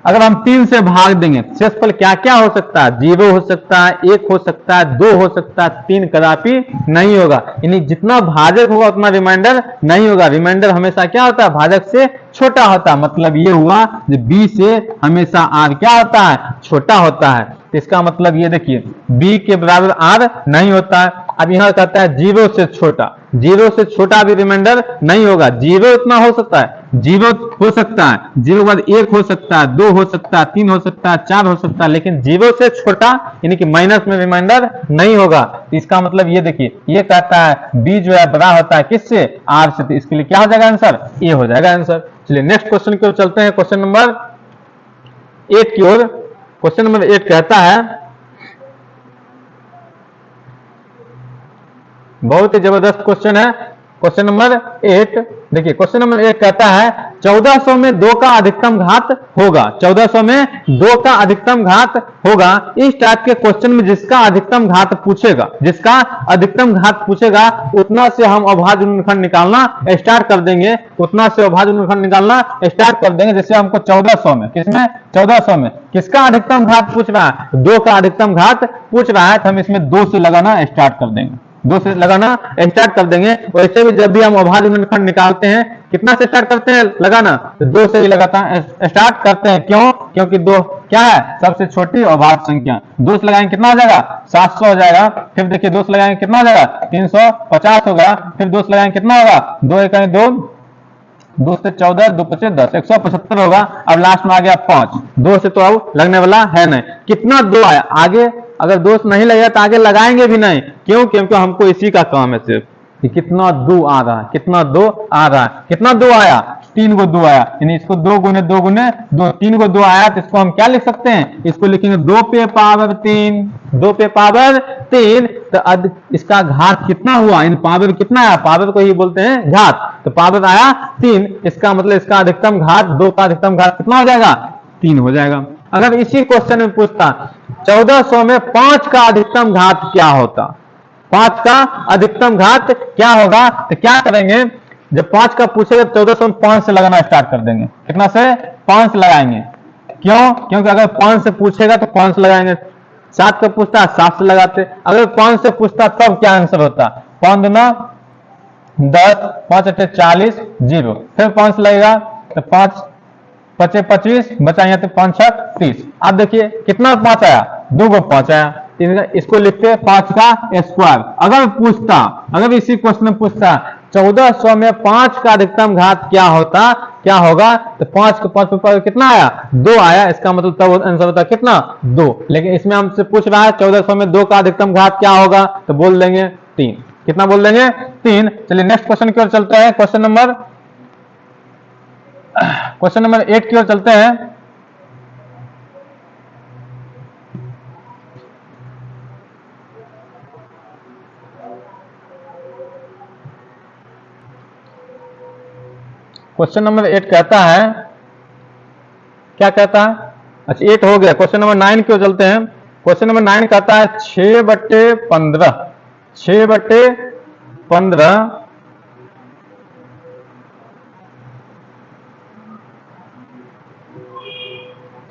अगर हम 3 से भाग देंगे शेषफल क्या क्या हो सकता है, 0 हो सकता है, 1 हो सकता है, 2 हो सकता है, 3 कदापि नहीं होगा। यानी जितना भाजक होगा उतना रिमाइंडर नहीं होगा। रिमाइंडर हमेशा क्या होता है, भाजक से छोटा होता है। मतलब ये हुआ कि बी से हमेशा आर क्या होता है, छोटा होता है। तो इसका मतलब ये देखिए बी के बराबर आर नहीं होता है। अब यहां कहता है 0 से छोटा, 0 से छोटा भी रिमाइंडर नहीं होगा। 0 इतना हो सकता है, 0 हो सकता है, 0 के बाद 1 हो सकता है, 2 हो सकता है, 3 हो सकता है, 4 हो सकता है, लेकिन 0 से छोटा यानी कि माइनस में रिमाइंडर नहीं होगा। इसका मतलब ये देखिए, ये कहता है बी जो है बड़ा होता है किससे, आर से। तो इसके लिए क्या हो जाएगा आंसर, ए हो जाएगा आंसर। चलिए नेक्स्ट क्वेश्चन की ओर चलते हैं, क्वेश्चन नंबर 8 की ओर। क्वेश्चन नंबर 8 कहता है, बहुत ही जबरदस्त क्वेश्चन है। क्वेश्चन नंबर 8 देखिए, क्वेश्चन नंबर 8 कहता है 1400 में 2 का अधिकतम घात होगा। 1400 में 2 का अधिकतम घात होगा। इस टाइप के क्वेश्चन में जिसका अधिकतम घात पूछेगा, जिसका अधिकतम घात पूछेगा, उतना से हम अभाज्य गुणनखंड निकालना स्टार्ट कर देंगे, उतना से अभाज्य गुणनखंड निकालना स्टार्ट कर देंगे। जैसे हमको 1400 में, किसमें, 1400 में किसका अधिकतम घात पूछ रहा है, 2 का अधिकतम घात पूछ रहा है, तो हम इसमें 2 से लगाना स्टार्ट कर देंगे, 2 से लगाना स्टार्ट कर देंगे। वैसे भी जब भी हम अभाज्य गुणनखंड निकालते हैं कितना से स्टार्ट करते हैं लगाना, तो 2 से ही लगाता स्टार्ट करते हैं। क्यों, क्योंकि 2 क्या है, सबसे छोटी अभाज्य संख्या। 2 से लगाएंगे कितना हो जाएगा, 700 हो जाएगा। फिर देखिए 2 से लगाएंगे कितना हो जाएगा, 350 होगा। फिर 2 से लगाएंगे कितना होगा, 2 एक 2, 2 से 14, 2 5 10, 175 होगा। अब लास्ट में आ गया 5, 2 से तो अब लगने वाला है नहीं। कितना 2 आया, आगे अगर 2 से नहीं लगेगा तो आगे लगाएंगे भी नहीं। क्यों, क्योंकि हमको इसी का काम है सिर्फ कि कितना 2 आ रहा है, कितना 2 आ रहा है, कितना 2 आया, 3 को 2 आया, यानी इसको 2 गुने 2 गुने 2, 3 को 2 आया, तो इसको हम क्या लिख सकते हैं, इसको लिखेंगे 2 पे पावर 3, 2 पे पावर 3। तो इसका घात कितना हुआ, इन पावर कितना आया, पावर को ही बोलते हैं घात, तो पावर आया 3। इसका मतलब इसका अधिकतम घात, 2 का अधिकतम घात कितना हो जाएगा, 3 हो जाएगा। अगर इसी क्वेश्चन में पूछता 1400 में 5 का अधिकतम घात क्या होता, 5 का अधिकतम घात क्या होगा, तो क्या करेंगे, जब 5 का पूछेगा 1400 में 5 से लगाना स्टार्ट कर देंगे। कितना से, 5 से लगाएंगे। क्यों, क्योंकि अगर 5 से पूछेगा तो 5 से लगाएंगे। 7 का पूछता 7 से लगाते। अगर 5 से पूछता तब क्या आंसर होता, 5 दूना 10, 5 अट्ठे 40, 0। फिर 5 से लगेगा तो 5 पचे 25 बचा, यहाँ तो 5 6 30। अब देखिए कितना 5 आया, 2 को 5 आया। इसको लिखते हैं 5 का स्क्वायर। अगर पूछता, अगर इसी क्वेश्चन में पूछता 1400 में 5 का अधिकतम घात क्या होता, क्या होगा, तो 5 को 5 पर कितना आया, 2 आया। इसका मतलब तब आंसर होता कितना, 2। लेकिन इसमें हमसे पूछ रहा है 1400 में 2 का अधिकतम घात क्या होगा, तो बोल देंगे 3। कितना बोल देंगे, 3। चलिए नेक्स्ट क्वेश्चन की ओर चलते हैं, क्वेश्चन नंबर 8 की ओर चलते हैं। क्वेश्चन नंबर 8 कहता है, क्या कहता है, अच्छा 8 हो गया। क्वेश्चन नंबर 9 की ओर चलते हैं। क्वेश्चन नंबर 9 कहता है 6/15, 6/15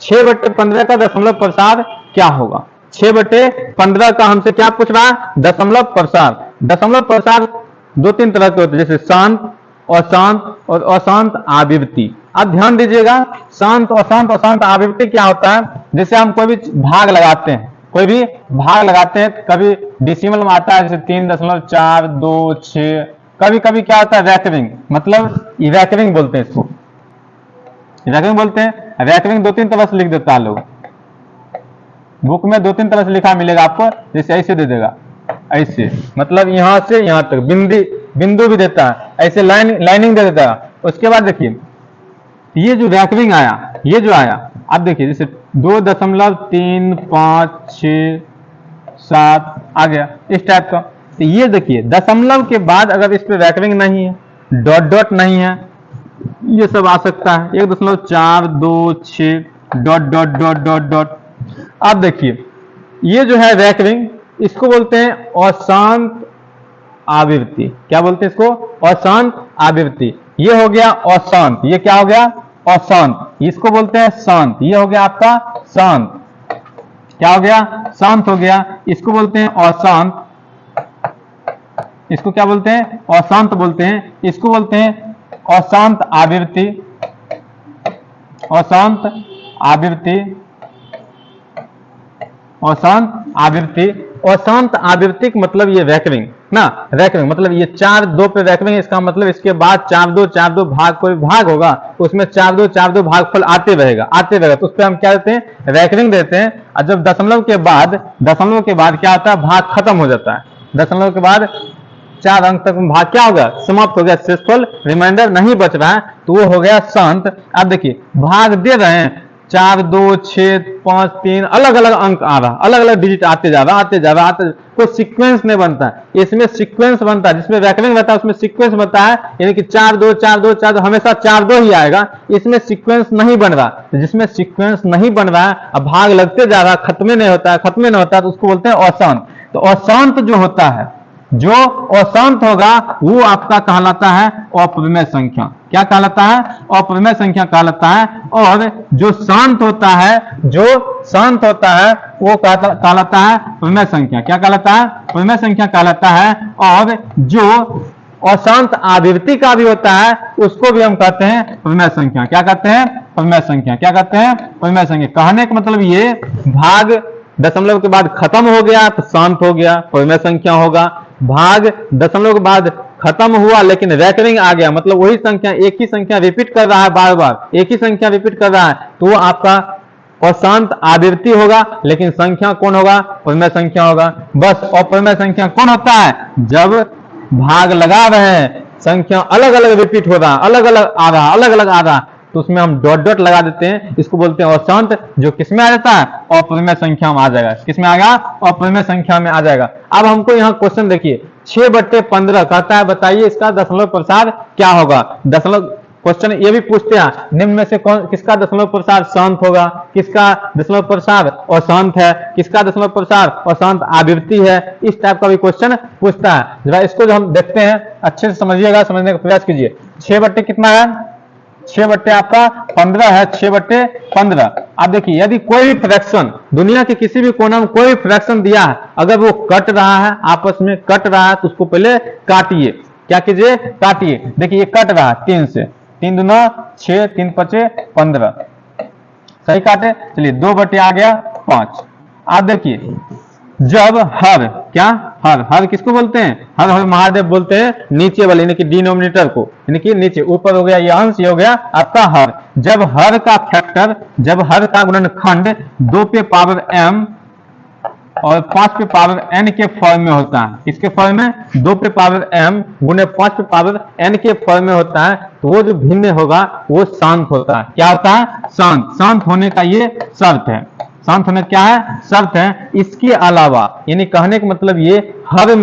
6/15 का दशमलव प्रसार क्या होगा। 6/15 का हमसे क्या पूछ रहा है, दशमलव प्रसार। दशमलव प्रसार 2-3 तरह के होते हैं, जैसे शांत, अशांत और अशांत आवृत्ति। अब ध्यान दीजिएगा, शांत अशांत अशांत आवृत्ति क्या होता है। जैसे हम कोई भी भाग लगाते हैं, कोई भी भाग लगाते हैं, कभी डेसिमल में आता है जैसे 3.426, कभी कभी क्या होता है रैकरिंग, मतलब रैकरिंग बोलते हैं इसको, रैकरिंग बोलते हैं। रैकरिंग 2-3 तरह से लिख देता है लोग, बुक में 2-3 तरह से लिखा मिलेगा आपको। जैसे ऐसे दे देगा, ऐसे मतलब यहां से यहां तक बिंदु भी देता है, ऐसे लाइनिंग दे देता है। उसके बाद देखिए ये जो रैकरिंग आया, ये जो आया, आप देखिए जैसे 2.356 आ गया इस टाइप का। तो ये देखिए दशमलव के बाद अगर इस पे रैकरिंग नहीं है, डॉट डॉट नहीं है, ये सब आ सकता है 1.426 dot dot dot dot dot. अब देखिए ये जो है रैकरिंग, इसको बोलते हैं अशांत आवृत्ति। क्या बोलते हैं इसको? अशांत आवृत्ति। ये हो गया अशांत, ये क्या हो गया? अशांत। इसको बोलते हैं शांत, ये हो गया आपका शांत। क्या हो गया? शांत हो गया। इसको बोलते हैं अशांत, इसको क्या बोलते हैं? अशांत बोलते हैं। इसको बोलते हैं अशांत आवृत्ति, अशांत आवृत्ति, अशांत आवृत्ति। अशांत आवृत्ति का मतलब ये रैकरिंग ना, रैकरिंग मतलब ये 4-2 पे रैकरिंग। इसका मतलब इसके बाद 4-2 भाग, कोई भाग होगा उसमें 4-2 भागफल आते रहेगा तो उस पर हम क्या देते हैं? रैकरिंग देते हैं। और जब दशमलव के बाद क्या होता है? भाग खत्म हो जाता है। दशमलव के बाद 4 अंक तक भाग क्या होगा? समाप्त हो गया, शेषफल रिमाइंडर नहीं बच रहा है, तो वो हो गया शांत। अब देखिए भाग दे रहे हैं 4, 2, 6, 5, 3 अलग अलग अंक आ रहा, अलग अलग डिजिट आते जा रहा, कोई सीक्वेंस नहीं बनता। इसमें सीक्वेंस बनता है, जिसमें रैकरिंग रहता है उसमें सीक्वेंस बनता है, यानी कि 4-2 हमेशा 4-2 ही आएगा। इसमें सीक्वेंस नहीं बन रहा, जिसमें सीक्वेंस नहीं बन रहा है, अब भाग लगते जा रहा, खत्म नहीं होता है, तो उसको बोलते हैं अशांत। तो अशांत जो होता है, जो अशांत होगा वो आपका कहलाता है अपरिमेय संख्या। क्या कहलाता है? अपरिमेय संख्या कहलाता है। और जो शांत होता है, वो कहलाता है परिमेय संख्या। क्या कहलाता है? परिमेय संख्या कहलाता है। और जो अशांत आवृत्ति का भी होता है उसको भी हम कहते हैं परिमेय संख्या। क्या कहते हैं? परिमेय संख्या। क्या कहते हैं? परिमेय संख्या। कहने का मतलब ये, भाग दशमलव के बाद खत्म हो गया तो शांत हो गया, परिमेय संख्या होगा। भाग दशमलव के बाद खत्म हुआ लेकिन रैकरिंग आ गया, मतलब वही संख्या, एक ही संख्या रिपीट कर रहा है, बार बार एक ही संख्या रिपीट कर रहा है, तो वो आपका अशांत आवृत्ति होगा। लेकिन संख्या कौन होगा? परिमेय संख्या होगा। बस अपरिमेय संख्या कौन होता है? जब भाग लगा रहे हैं, संख्या अलग अलग रिपीट हो रहा, अलग अलग आ रहा, तो उसमें हम डॉट डॉट लगा देते हैं, इसको बोलते हैं अशांत। जो किसमें आ जाता है? अपरिमेय संख्या में आ जाएगा। किसमें आ गया? अपरिमेय संख्या में आ जाएगा। अब हमको यहाँ क्वेश्चन देखिए, 6/15 कहता है, बताइए इसका दशमलव प्रसार क्या होगा? दशमलव क्वेश्चन ये भी पूछते हैं, निम्न में से कौन, किसका दशमलव प्रसार शांत होगा, किसका दशमलव प्रसार अशांत है, किसका दशमलव प्रसार अशांत आवृत्ति है, इस टाइप का भी क्वेश्चन पूछता है। जरा इसको जो हम देखते हैं अच्छे से समझिएगा, समझने का प्रयास कीजिए। 6 कितना है? 6 आपका 15 है, 6/15। आप देखिए यदि कोई भी फ्रैक्शन दुनिया के किसी भी कोने में कोई भी फ्रैक्शन दिया है, अगर वो कट रहा है, आपस में कट रहा है, तो उसको पहले काटिए। क्या कीजिए? काटिए। देखिए ये कट रहा है 3 से, 3 दूना 6, 3 पचे 15, सही काटे। चलिए 2 आ गया 5। आप देखिए जब हर, क्या हर किसको बोलते हैं? हर महादेव बोलते हैं नीचे वाले, यानी कि डिनोमिनेटर को, यानी कि नीचे, ऊपर हो गया ये अंश, ये हो गया आपका हर। जब हर का फैक्टर, जब हर का गुणनखंड 2 पे पावर m और 5 पे पावर n के फॉर्म में होता है, इसके फॉर्म में 2 पे पावर m गुणे 5 पे पावर n के फॉर्म में होता है, तो वो जो भिन्न होगा वो शांत होता है। क्या होता है? शांत। शांत होने का ये शर्त है। शांत होने क्या है? शर्त है। इसके अलावा, यानी कहने का मतलब ये, हर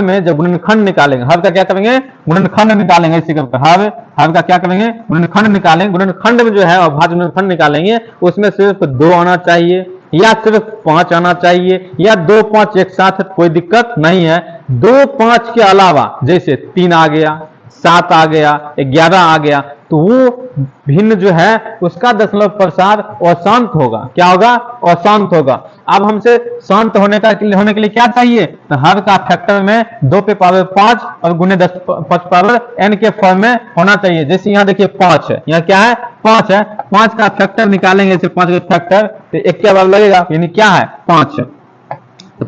में जब गुणनखंड निकालेंगे, हर का क्या करेंगे? गुणनखंड निकालेंगे। इसी करके हर का क्या करेंगे? गुणनखंड निकालेंगे। गुणनखंड में जो है अभाज्य गुणनखंड निकालेंगे, उसमें सिर्फ 2 आना चाहिए या सिर्फ 5 आना चाहिए, या 2, 5 एक साथ, कोई दिक्कत नहीं है। 2, 5 के अलावा जैसे 3 आ गया, 7 आ गया, 11 आ गया, तो वो भिन्न जो है उसका दशमलव प्रसार अशांत होगा। क्या होगा? अशांत होगा। अब हमसे शांत होने के लिए क्या चाहिए? तो हर का फैक्टर में 2 पे पावर 5 और गुने 10 5 पावर n के फॉर्म में होना चाहिए। जैसे यहाँ देखिए 5 है, यहाँ क्या है? 5 है। 5 का फैक्टर निकालेंगे, जैसे 5 का फैक्टर, तो 1 के बाद लगेगा, यानी क्या है? 5 है। तो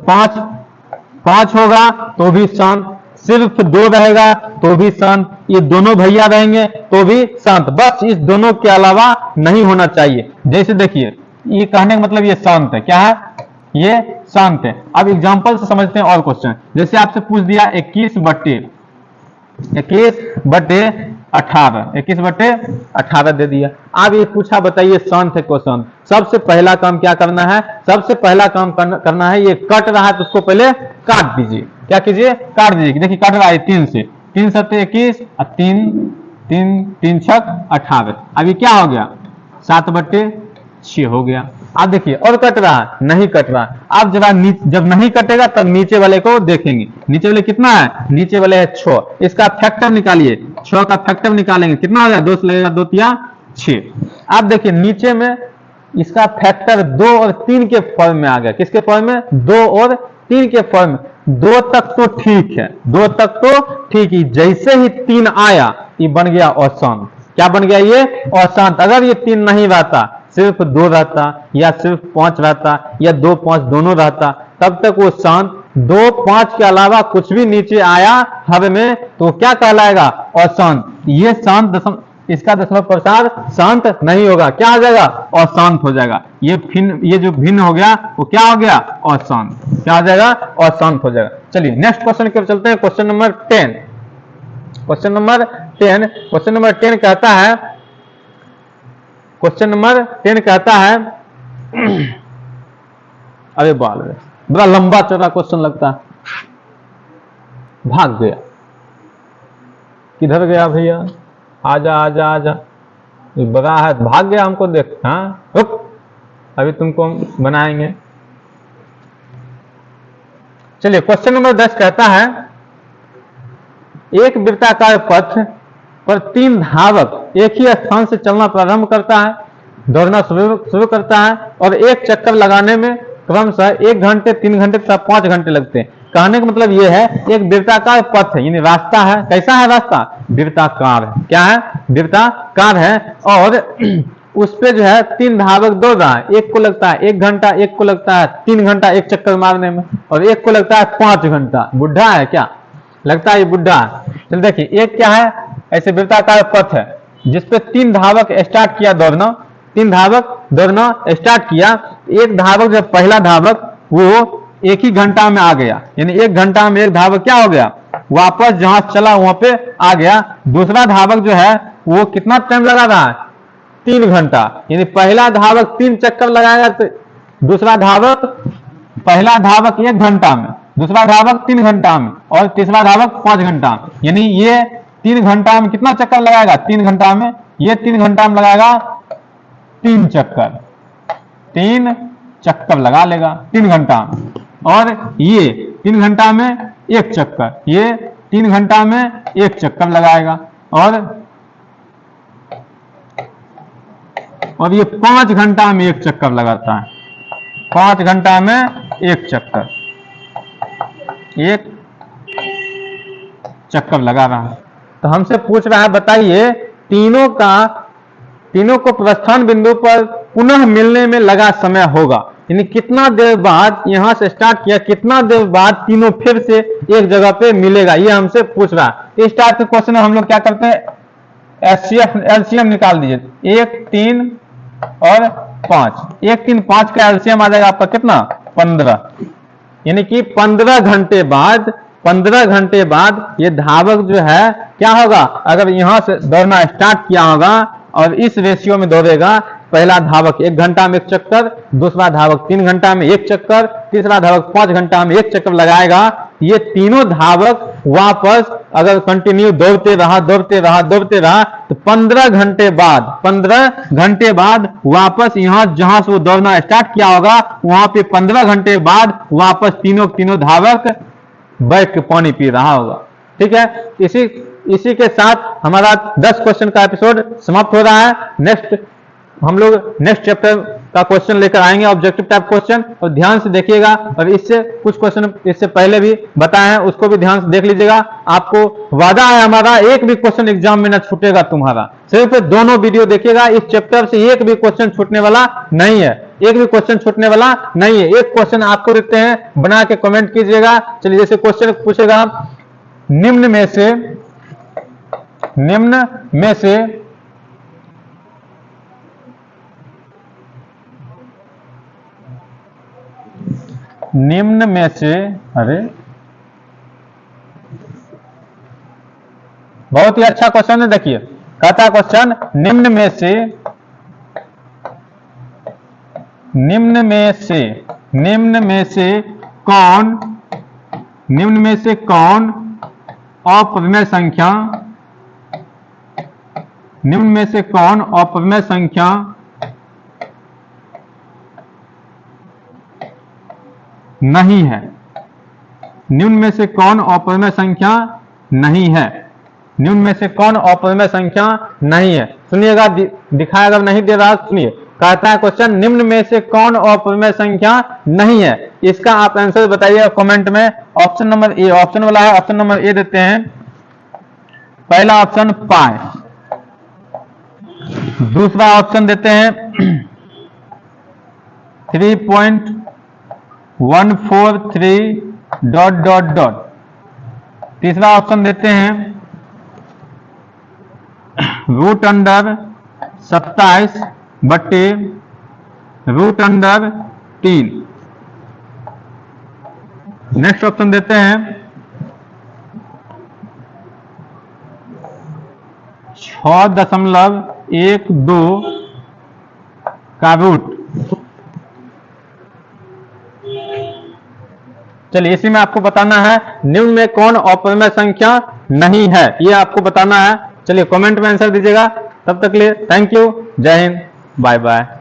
5 होगा तो भी शांत, सिर्फ 2 रहेगा तो भी शांत, ये दोनों भैया रहेंगे तो भी शांत, बस इस दोनों के अलावा नहीं होना चाहिए। जैसे देखिए, ये कहने का मतलब ये शांत है। क्या है? ये शांत है। अब एग्जांपल से समझते हैं और क्वेश्चन। जैसे आपसे पूछ दिया 21 बट्टे 18 दे दिया। अब ये पूछा, बताइए शांत है को शांत। सबसे पहला काम क्या करना है? सबसे पहला काम करना है, ये कट रहा है तो उसको पहले काट दीजिए। क्या कीजिए? काट दीजिए। देखिए कट रहा है 3 से, 3 7 21 और 3 6 18। अभी क्या हो गया? 7/6 हो गया। अब देखिए और कट रहा है? नहीं कट रहा। अब जब नहीं कटेगा तब नीचे वाले को देखेंगे। नीचे वाले कितना है? नीचे वाले है 6। इसका फैक्टर निकालिए। 6 का फैक्टर निकालेंगे, कितना हो गया? 2 से लगेगा 2 तिया 6। अब देखिए नीचे में इसका फैक्टर 2 और 3 के फॉर्म में आ गया। किसके फॉर्म में? 2 और 3 के फॉर्म में। 2 तक तो ठीक है, 2 तक तो ठीक ही। जैसे ही 3 आया, ये बन गया अशांत। क्या बन गया? ये अशांत। अगर ये 3 नहीं रहता, सिर्फ 2 रहता या सिर्फ 5 रहता या 2 5 दोनों रहता, तब तक वो शांत। 2 5 के अलावा कुछ भी नीचे आया हर में तो क्या कहलाएगा? अशांत। ये शांत इसका दशमलव प्रसार शांत नहीं होगा। क्या हो जाएगा? अशांत हो जाएगा। ये जो भिन्न हो गया वो क्या हो गया? अशांत। क्या हो जाएगा? अशांत हो जाएगा। चलिए नेक्स्ट क्वेश्चन की ओर चलते हैं। क्वेश्चन नंबर 10 कहता है, क्वेश्चन नंबर 10 कहता है अरे बाल रे, बड़ा लंबा चौड़ा क्वेश्चन लगता है। भाग गया, किधर गया भैया? आजा आजा आजा, बड़ा है, भाग गया हमको देख। हाँ रुक, अभी तुमको हम बनाएंगे। चलिए क्वेश्चन नंबर 10 कहता है, एक वृत्ताकार पथ पर 3 धावक एक ही स्थान से चलना प्रारंभ करता है, दौड़ना शुरू करता है और एक चक्कर लगाने में क्रमशः 1 घंटे 3 घंटे तथा 5 घंटे लगते हैं। कहने का मतलब यह है, एक वृत्ताकार पथ है, यानी रास्ता है। कैसा है रास्ता? वृत्ताकार है। क्या है? वृत्ताकार है। और उस पे जो है 3 धावक दौड़ रहा है। एक को लगता है 1 घंटा, एक को लगता है 3 घंटा एक चक्कर मारने में, और एक को लगता है 5 घंटा। बुढ़ा है क्या? लगता है ये बुढ़ा है। चल देखिए, एक क्या है? ऐसे वृत्ताकार पथ है जिसपे 3 धावक स्टार्ट किया दौड़ना, 3 धावक दौड़ना स्टार्ट किया। एक धावक, जब पहला धावक वो 1 ही घंटा में आ गया, यानी 1 घंटा में एक धावक क्या हो गया? वापस जहां चला वहां पे आ गया। दूसरा धावक जो है वो कितना टाइम लगा रहा है? 3 घंटा। यानी पहला धावक 3 चक्कर लगाएगा तो दूसरा धावक, पहला धावक 1 घंटा में, दूसरा धावक 3 घंटा में और तीसरा धावक 5 घंटा में। यानी ये 3 घंटा में कितना चक्कर लगाएगा? 3 घंटा में ये 3 घंटा में लगाएगा 3 चक्कर, 3 चक्कर लगा लेगा 3 घंटा में। और ये 3 घंटा में 1 चक्कर, ये 3 घंटा में 1 चक्कर लगाएगा। और ये 5 घंटा में 1 चक्कर लगाता है, 5 घंटा में 1 चक्कर, 1 चक्कर लगा रहा है। तो हमसे पूछ रहा है, बताइए तीनों को प्रस्थान बिंदु पर पुनः मिलने में लगा समय होगा। यानी कितना देर बाद यहां से स्टार्ट किया, कितना देर बाद तीनों फिर से एक जगह पे मिलेगा, ये हमसे पूछ रहा है। इस टाइप के क्वेश्चन हम लोग क्या करते हैं? एलसीएम निकाल दीजिए। 1 3 और 5, 1 3 5 का एलसीएम आ जाएगा आपका कितना? 15। यानी कि 15 घंटे बाद, 15 घंटे बाद ये धावक जो है क्या होगा? अगर यहां से दौड़ना स्टार्ट किया होगा और इस रेशियो में दौड़ेगा, पहला धावक 1 घंटा में 1 चक्कर, दूसरा धावक 3 घंटा में 1 चक्कर, तीसरा धावक 5 घंटा में 1 चक्कर लगाएगा। ये तीनों धावक वापस अगर कंटिन्यू दौड़ते रहा तो 15 घंटे बाद वापस यहां जहां से वो दौड़ना स्टार्ट किया होगा वहां पे 15 घंटे बाद वापस तीनों धावक बैठ के पानी पी रहा होगा। ठीक है, इसी के साथ हमारा 10 क्वेश्चन का एपिसोड समाप्त हो रहा है। नेक्स्ट हम लोग नेक्स्ट चैप्टर का क्वेश्चन लेकर आएंगे, ऑब्जेक्टिव टाइप क्वेश्चन, और ध्यान से देखिएगा। और इससे कुछ क्वेश्चन इससे पहले भी बताए हैं, उसको भी ध्यान से देख लीजिएगा। आपको वादा है हमारा, एक भी क्वेश्चन एग्जाम में न छूटेगा तुम्हारा। सिर्फ दोनों वीडियो देखिएगा, इस चैप्टर से एक भी क्वेश्चन छूटने वाला नहीं है, एक भी क्वेश्चन छूटने वाला नहीं है। एक क्वेश्चन आपको देखते हैं, बना के कमेंट कीजिएगा। चलिए, जैसे क्वेश्चन पूछेगा, निम्न में से अरे बहुत ही अच्छा क्वेश्चन है। देखिए, कहता है क्वेश्चन, निम्न में से कौन अप्रमेय संख्या नहीं है? निम्न में से कौन अप्रमेय संख्या नहीं है? निम्न में से कौन अप्रमेय संख्या नहीं है? सुनिएगा, दिखाया अगर नहीं दे रहा, सुनिए। कहता है क्वेश्चन, निम्न में से कौन अप्रमेय संख्या नहीं है? इसका आप आंसर बताइए कमेंट में। ऑप्शन नंबर ए, ऑप्शन वाला है, ऑप्शन नंबर ए देते हैं। पहला ऑप्शन पाई, दूसरा ऑप्शन देते हैं 3.143 ... तीसरा ऑप्शन देते हैं √27/√3। नेक्स्ट ऑप्शन देते हैं 6.12 का रूट। चलिए, इसी में आपको बताना है निम्न में कौन अप्रमेय संख्या नहीं है, ये आपको बताना है। चलिए, कमेंट में आंसर दीजिएगा। तब तक के लिए थैंक यू, जय हिंद, बाय बाय।